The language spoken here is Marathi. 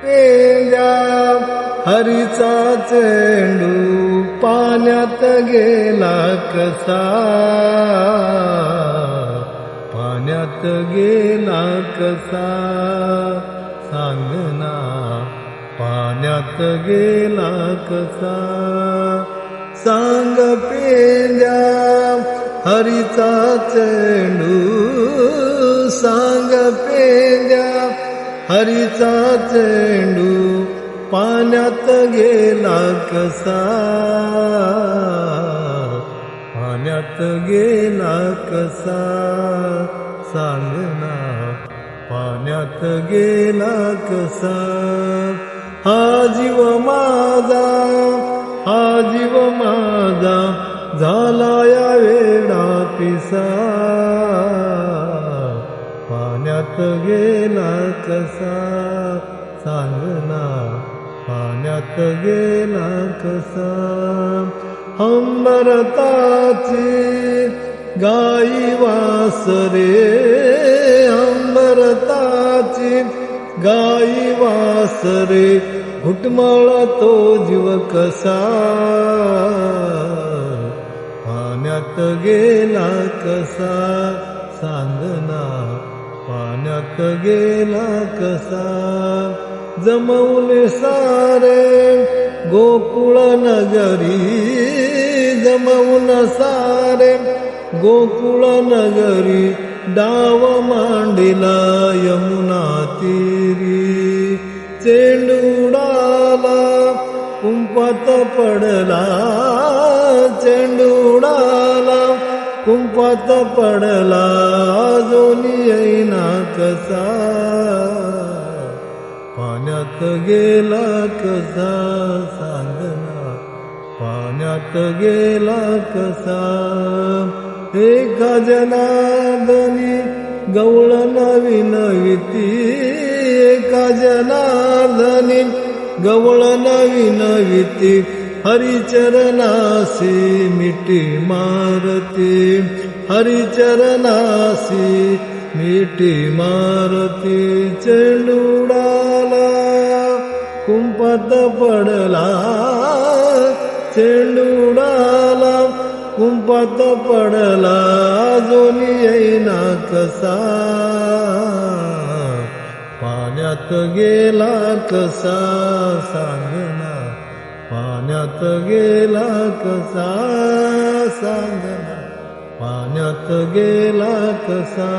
पेंड्या हरीचा चेंडू पाण्यात गेला कसा, पाण्यात गेला कसा सांगना, पाण्यात गेला कसा सांग पेंड्या हरीचा चेंडू, सांग पेंड्या हरीचा चेंडू पाण्यात गेला कसा, पाण्यात गेला कसा सांगना, पाण्यात गेला कसा. हा जीव माझा, हा जीव माझा झाला या वेडा पिसा, पाण्यात गेला कसा सांगना, पाण्यात गेला कसा. अंबरताची गाई वासरे, अंबरताची गाई वासरे घुटमळतो जीव कसा, पाण्यात गेला कसा सांगना, पाण्यात गेला कसा. जमवले सारे गोकुळ नगरी, जमवून सारे गोकुळ नगरी डाव मांडिला यमुना तीरी. चेंडू उडाला कुंपात पडला, चेंडू उडाला कुंपात पडला अजूनी येईना कसा, पाण्यात गेला कसा सांगना, पाण्यात गेला कसा. एका जनार्दनी गवळ नवी नविती, एका जनार्दनी गवळ नवी नविती हरिचरणासी मिठी मारती, हरिचरणासी मिठी मारती. चेंडू उडाला कुंपात पडला, चेंडू उडाला कुंपात पडला अजूनी येईना कसा, पाण्यात गेला कसा सांगना, पाण्यात गेला कसा सांगना, पाण्यात गेला कसा.